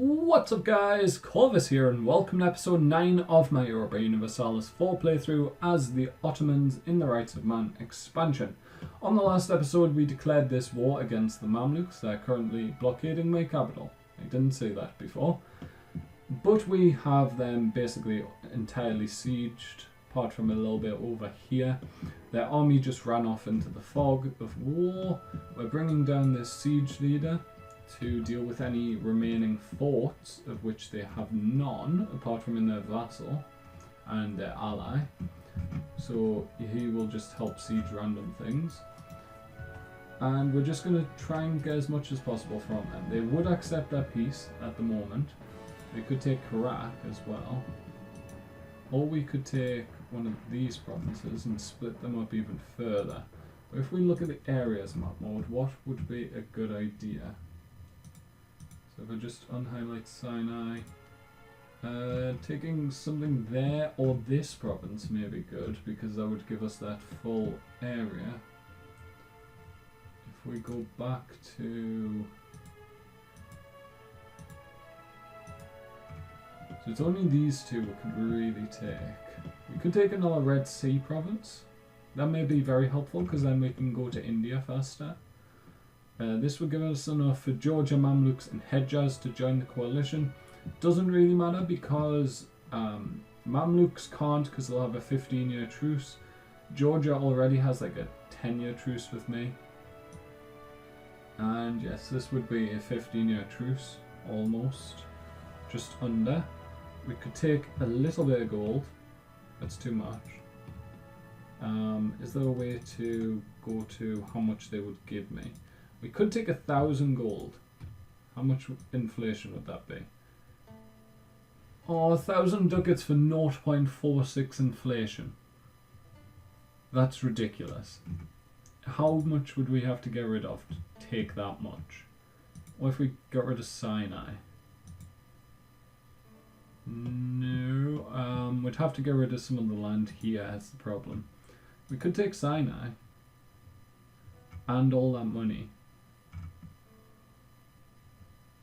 What's up guys, Corvus here and welcome to episode 9 of my Europa Universalis 4 playthrough as the Ottomans in the Rights of Man expansion. On the last episode we declared this war against the Mamluks. They're currently blockading my capital. I didn't say that before. But we have them basically entirely sieged, apart from a little bit over here. Their army just ran off into the fog of war. We're bringing down this siege leader to deal with any remaining forts, of which they have none, apart from in their vassal and their ally. So he will just help siege random things. And we're just going to try and get as much as possible from them. They would accept that peace at the moment. They could take Karak as well. Or we could take one of these provinces and split them up even further. But if we look at the areas map mode, what would be a good idea? So if I just unhighlight Sinai, taking something there or this province may be good because that would give us that full area. If we go back to... So it's only these two we could really take. We could take another Red Sea province. That may be very helpful because then we can go to India faster. This would give us enough for Georgia, Mamluks and Hejaz to join the coalition. Doesn't really matter because Mamluks can't because they'll have a 15-year truce. Georgia already has like a 10-year truce with me. And yes, this would be a 15-year truce, almost. Just under. We could take a little bit of gold. That's too much. Is there a way to go to how much they would give me? We could take 1,000 gold. How much inflation would that be? Oh, 1,000 ducats for 0.46 inflation. That's ridiculous. How much would we have to get rid of to take that much? What if we got rid of Sinai? No, we'd have to get rid of some of the land here, that's the problem. We could take Sinai and all that money.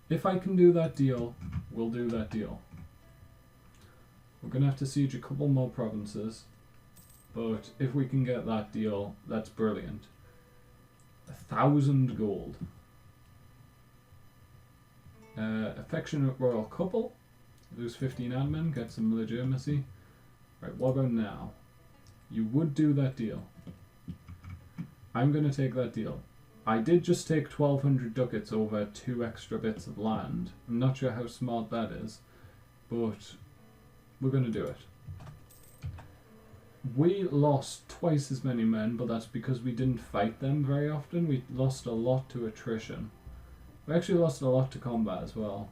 If I can do that deal, we'll do that deal. We're going to have to siege a couple more provinces, but if we can get that deal, that's brilliant. 1,000 gold. Affectionate royal couple. Lose 15 admin, get some legitimacy. Right, what about now? You would do that deal. I'm going to take that deal. I did just take 1,200 ducats over 2 extra bits of land. I'm not sure how smart that is, but we're going to do it. We lost twice as many men, but that's because we didn't fight them very often. We lost a lot to attrition. We actually lost a lot to combat as well.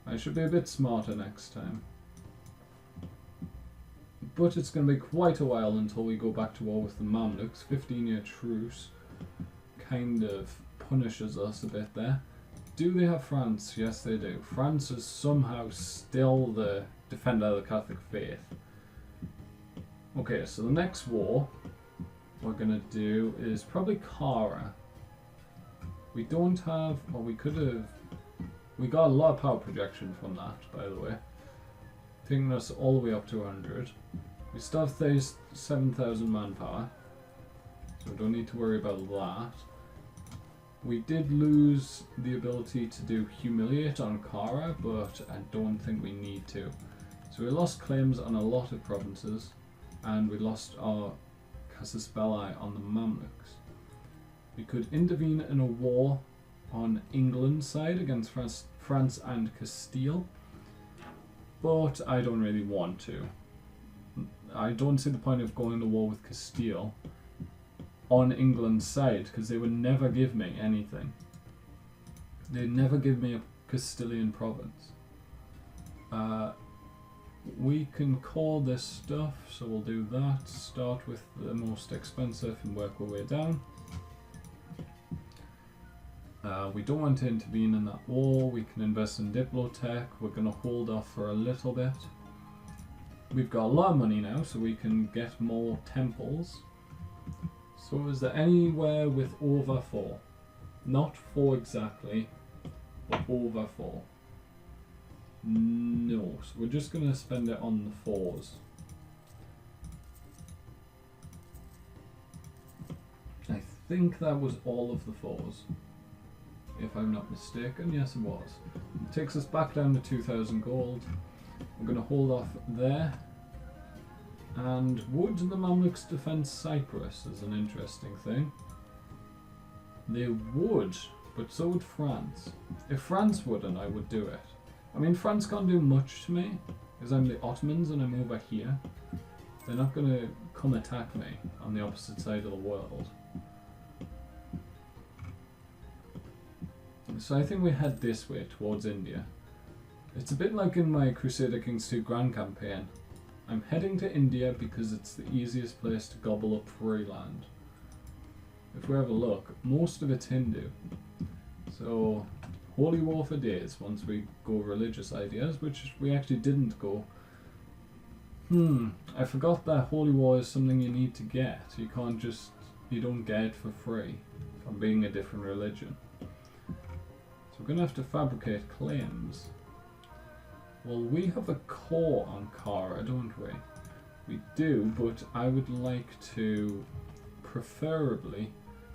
I should be a bit smarter next time. But it's going to be quite a while until we go back to war with the Mamluks. 15-year truce kind of punishes us a bit there. Do they have France? Yes, they do. France is somehow still the defender of the Catholic faith. Okay, so the next war we're going to do is probably Kara. We don't have, or we could have, we got a lot of power projection from that, by the way. Taking us all the way up to 100. We still have 37,000 manpower, so we don't need to worry about that. We did lose the ability to do Humiliate on Kara, but I don't think we need to. So we lost claims on a lot of provinces, and we lost our Casus Belli on the Mamluks. We could intervene in a war on England's side against France and Castile, but I don't really want to. I don't see the point of going to war with Castile on England's side, because they would never give me anything. They'd never give me a Castilian province. We can call this stuff, so we'll do that. Start with the most expensive and work our way down. We don't want to intervene in that war. We can invest in Diplotech. We're going to hold off for a little bit. We've got a lot of money now, so we can get more temples. So is there anywhere with over 4? Not 4 exactly, but over 4. No, so we're just going to spend it on the 4s. I think that was all of the 4s, if I'm not mistaken. Yes, it was. It takes us back down to 2,000 gold. We're going to hold off there. And would the Mamluks defend Cyprus is an interesting thing. They would, but so would France. If France wouldn't, I would do it. I mean, France can't do much to me, because I'm the Ottomans and I'm over here. They're not going to come attack me on the opposite side of the world. So I think we head this way, towards India. It's a bit like in my Crusader Kings 2 Grand campaign. I'm heading to India because it's the easiest place to gobble up free land. If we have a look, most of it's Hindu. So, holy war for days once we go religious ideas, which we actually didn't go. I forgot that holy war is something you need to get. You don't get it for free from being a different religion. So we're going to have to fabricate claims. Well, we have a core on Kara, don't we? We do, but I would like to preferably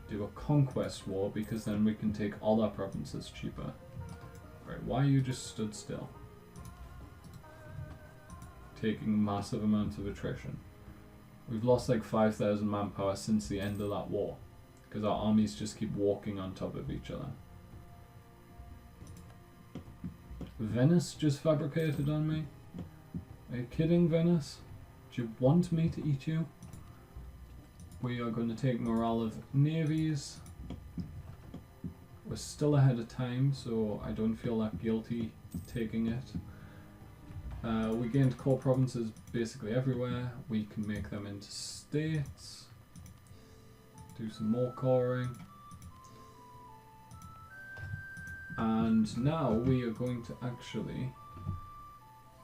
do a conquest war because then we can take all our provinces cheaper. Right, why you just stood still? Taking massive amounts of attrition. We've lost like 5,000 manpower since the end of that war because our armies just keep walking on top of each other. Venice just fabricated on me? Are you kidding, Venice? Do you want me to eat you? We are going to take morale of navies. We're still ahead of time, so I don't feel that guilty taking it. We gained core provinces basically everywhere. We can make them into states. Do some more coring. And now we are going to actually,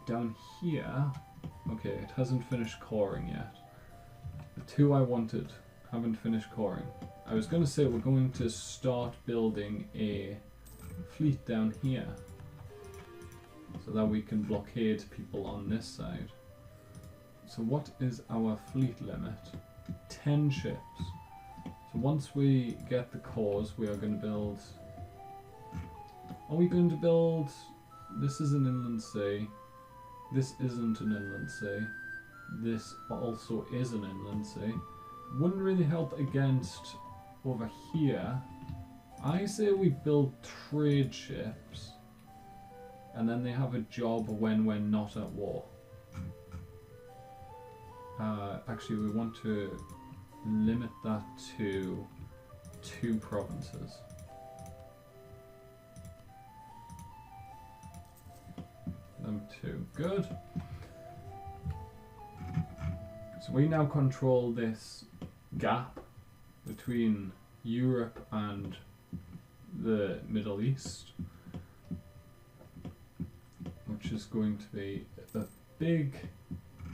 down here, okay, it hasn't finished coring yet. The 2 I wanted haven't finished coring. I was going to say we're going to start building a fleet down here so that we can blockade people on this side. So what is our fleet limit? 10 ships. So once we get the cores, we are going to build... Are we going to build... This is an inland sea. This isn't an inland sea. This also is an inland sea. Wouldn't really help against over here. I say we build trade ships. And then they have a job when we're not at war. Actually, we want to limit that to 2 provinces. Them 2. Good. So we now control this gap between Europe and the Middle East, which is going to be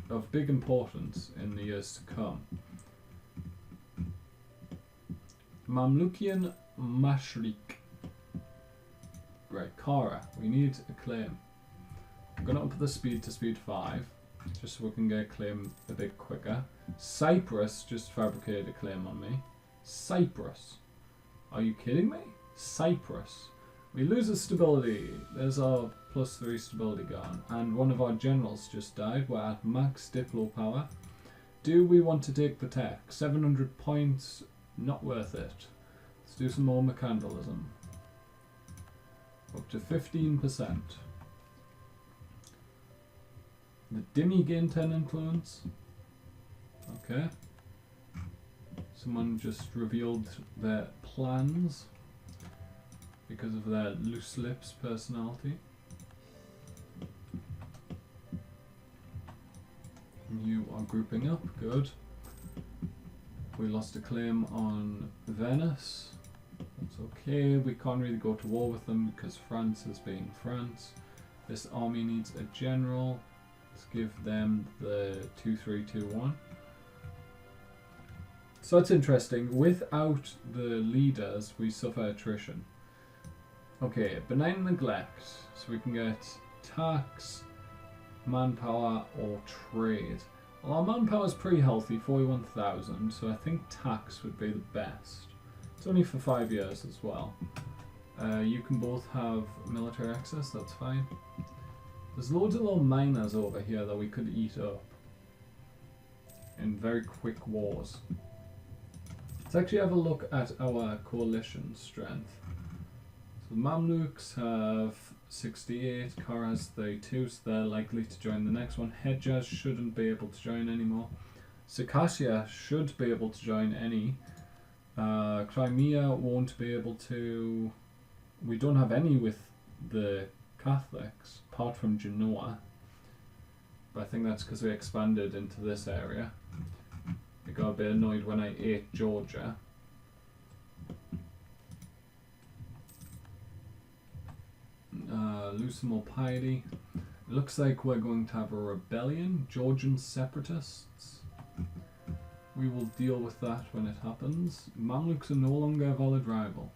of big importance in the years to come. Mamlukian Mashriq. Right, Kara. We need a claim. I'm going to up the speed to speed 5, just so we can get a claim a bit quicker. Cyprus just fabricated a claim on me. Cyprus. Are you kidding me? Cyprus. We lose a stability. There's our +3 stability gone. And one of our generals just died. We're at max diplo power. Do we want to take the tech? 700 points. Not worth it. Let's do some more mercantilism. Up to 15%. The Dimi gain 10 influence. Okay. Someone just revealed their plans because of their loose lips personality. You are grouping up, good. We lost a claim on Venice. That's okay, we can't really go to war with them because France is being France. This army needs a general. Let's give them the 2-3-2-1. So that's interesting. Without the leaders, we suffer attrition. Okay, benign neglect. So we can get tax, manpower, or trade. Well, our manpower is pretty healthy, 41,000, so I think tax would be the best. It's only for 5 years as well. You can both have military access, that's fine. There's loads of little miners over here that we could eat up in very quick wars. Let's actually have a look at our coalition strength. So the Mamluks have 68, Kara has 32, so they're likely to join the next one. Hejaz shouldn't be able to join anymore. Circassia should be able to join any. Crimea won't be able to. We don't have any with the Catholics, apart from Genoa. But I think that's because we expanded into this area. I got a bit annoyed when I ate Georgia. Lose some more piety. It looks like we're going to have a rebellion. Georgian separatists. We will deal with that when it happens. Mamluks are no longer a valid rival.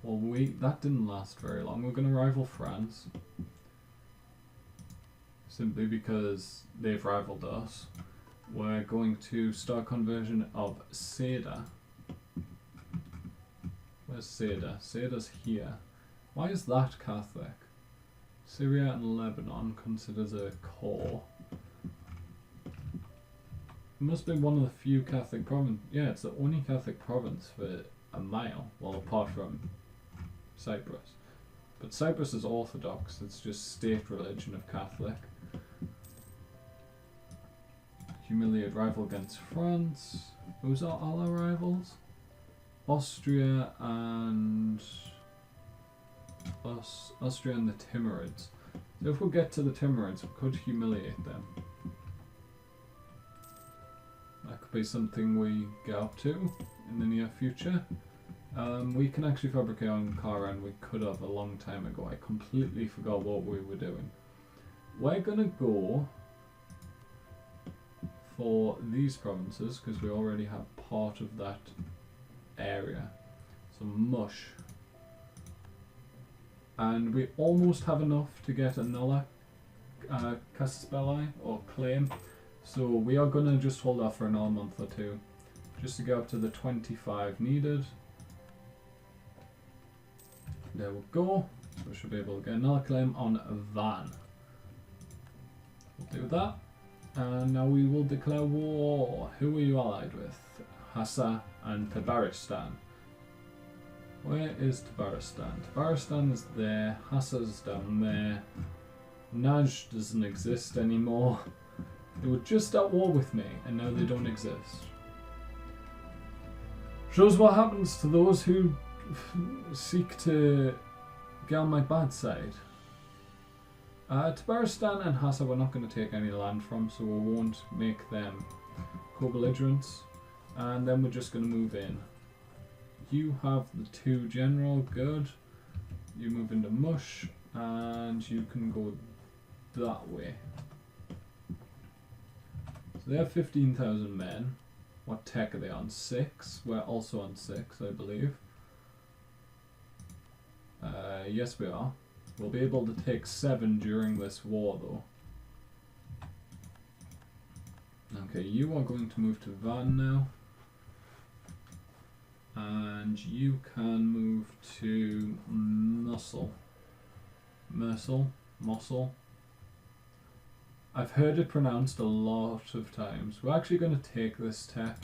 Well, that didn't last very long. We're going to rival France. Simply because they've rivaled us. We're going to start conversion of Seda. Where's Seda? Seda's here. Why is that Catholic? Syria and Lebanon considers a core. It must be one of the few Catholic provinces. Yeah, it's the only Catholic province for a mile. Well, apart from Cyprus. But Cyprus is Orthodox. It's just state religion of Catholic. Humiliate rival against France. Those are all our rivals. Austria and Austria and the Timurids. So if we get to the Timurids, we could humiliate them. That could be something we get up to in the near future. We can actually fabricate on Ankara, and we could have a long time ago. I completely forgot what we were doing. We're gonna go for these provinces because we already have part of that area. So mush. And we almost have enough to get another Casus Belli or claim. So we are going to just hold off for another month or two. Just to get up to the 25 needed. There we go. So we should be able to get another claim on Van. We'll do that. And now we will declare war. Who are you allied with? Hassa and Tabaristan. Where is Tabaristan? Tabaristan is there, Hassa's down there. Najd doesn't exist anymore. They were just at war with me, and now they don't exist. Shows what happens to those who seek to get on my bad side. Tabaristan and Hassa we're not going to take any land from, so we won't make them co-belligerents. And then we're just going to move in. You have the 2 general, good. You move into mush, and you can go that way. So they have 15,000 men. What tech are they on? 6? We're also on 6, I believe. Yes, we are. We'll be able to take 7 during this war, though. Okay, you are going to move to Van now. And you can move to Mosul. I've heard it pronounced a lot of times. We're actually going to take this tech.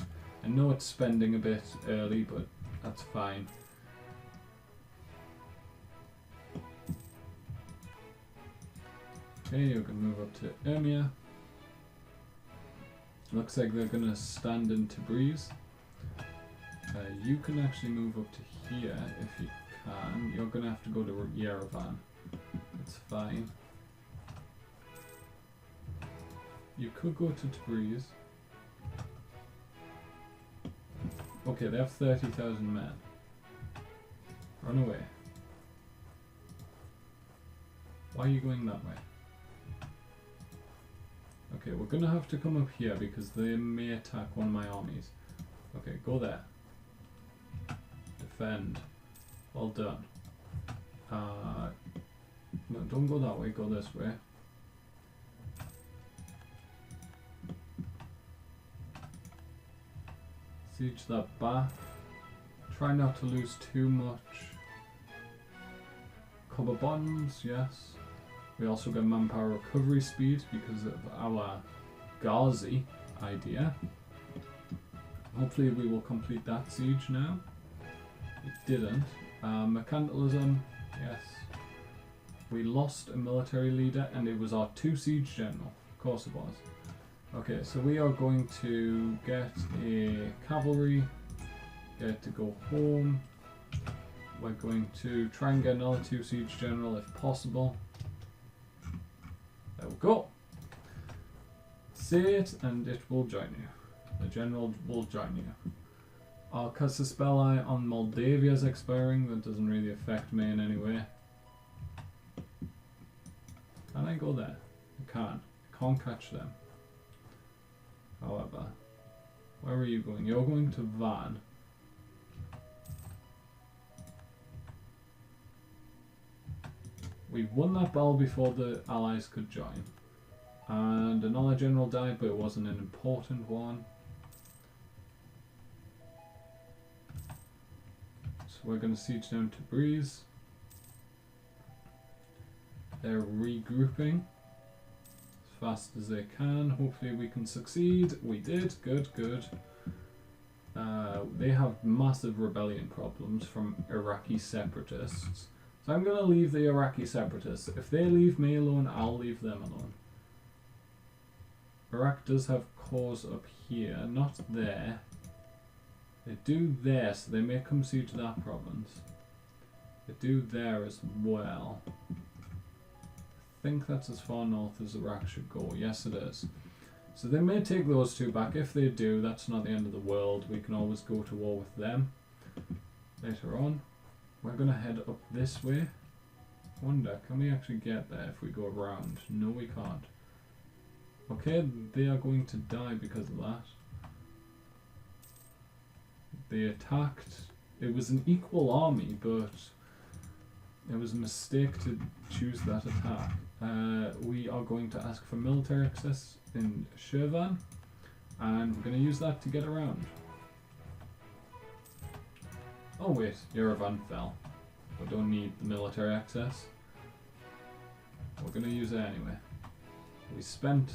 I know it's spending a bit early, but that's fine. Okay, you're going to move up to Urmia. Looks like they're going to stand in Tabriz. You can actually move up to here if you can. You're going to have to go to Yerevan. It's fine. You could go to Tabriz. Okay, they have 30,000 men. Run away. Why are you going that way? Okay, we're going to have to come up here because they may attack one of my armies. Okay, go there. Defend. Well done. don't go that way, go this way. Siege that back. Try not to lose too much. Cover bonds, yes. We also get manpower recovery speed because of our Ghazi idea. Hopefully we will complete that siege now. It didn't. Mercantilism, yes. We lost a military leader and it was our 2 siege general. Of course it was. Okay, so we are going to get a cavalry, get to go home. We're going to try and get another 2 siege general if possible. There we go. Say it and it will join you. The general will join you. Our Casus Belli on Moldavia is expiring. That doesn't really affect me in any way. Can I go there? I can't. I can't catch them. However, where are you going? You're going to Van. We won that battle before the allies could join. And another general died, but it wasn't an important one. So we're going to siege down Tabriz. They're regrouping as fast as they can. Hopefully we can succeed. We did. Good, good. They have massive rebellion problems from Iraqi separatists. So I'm going to leave the Iraqi separatists. If they leave me alone, I'll leave them alone. Iraq does have cores up here, not there. They do there, so they may come siege that province. They do there as well. I think that's as far north as Iraq should go. Yes, it is. So they may take those 2 back. If they do, that's not the end of the world. We can always go to war with them later on. We're going to head up this way. Wonder, can we actually get there if we go around? No, we can't. Okay, they are going to die because of that. They attacked. It was an equal army, but it was a mistake to choose that attack. We are going to ask for military access in Shirvan, and we're going to use that to get around. Oh wait, Yerevan fell. We don't need the military access. We're going to use it anyway. We spent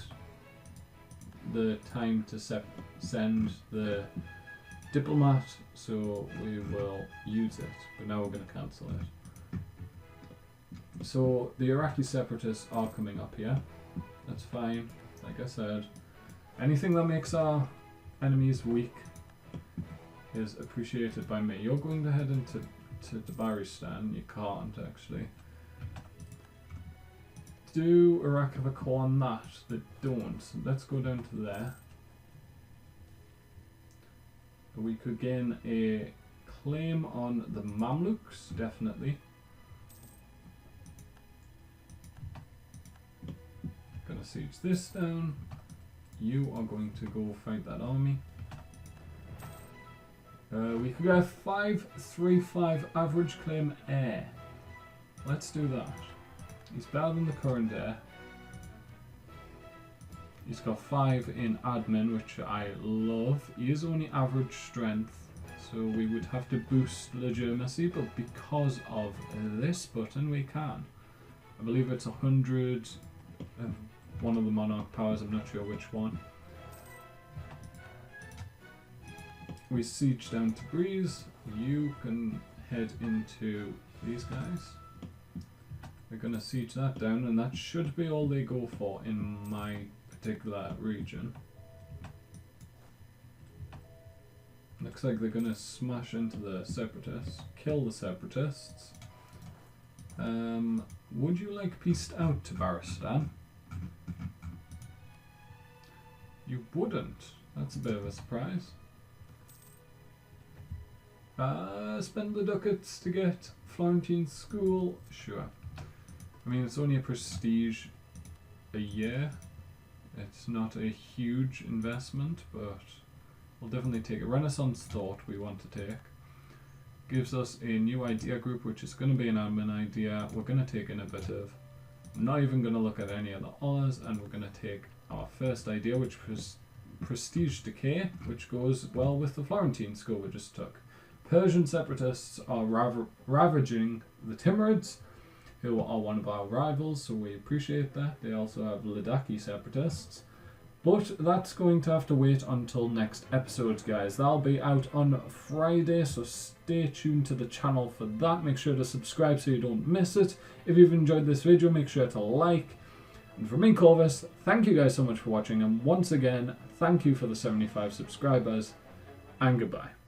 the time to send the diplomat, so we will use it, but now we're going to cancel it. So the Iraqi separatists are coming up here. That's fine. Like I said, anything that makes our enemies weak is appreciated by me. You're going to head into Tabaristan. You can't actually. Do Iraq have a core on that? They don't. Let's go down to there. We could gain a claim on the Mamluks, definitely. Gonna siege this down. You are going to go fight that army. We could go 535 average claim heir. Let's do that. He's better than the current heir. He's got 5 in admin, which I love. He is only average strength, so we would have to boost legitimacy, but because of this button we can. I believe it's 100 of one of the monarch powers, I'm not sure which one. We siege down Tabriz. You can head into these guys. We're going to siege that down, and that should be all they go for in my particular region. Looks like they're going to smash into the separatists, kill the separatists. Would you like pieced out to Baristan? You wouldn't. That's a bit of a surprise. Spend the ducats to get Florentine school? Sure. I mean, it's only a prestige a year. It's not a huge investment, but we'll definitely take a Renaissance thought we want to take. Gives us a new idea group, which is going to be an admin idea. We're going to take innovative. I'm not even going to look at any of the others, and we're going to take our first idea, which was prestige decay, which goes well with the Florentine school we just took. Persian separatists are ravaging the Timurids, who are one of our rivals, so we appreciate that. They also have Ladakhi separatists. But that's going to have to wait until next episode, guys. That'll be out on Friday, so stay tuned to the channel for that. Make sure to subscribe so you don't miss it. If you've enjoyed this video, make sure to like. And from me, Corvus, thank you guys so much for watching. And once again, thank you for the 75 subscribers. And goodbye.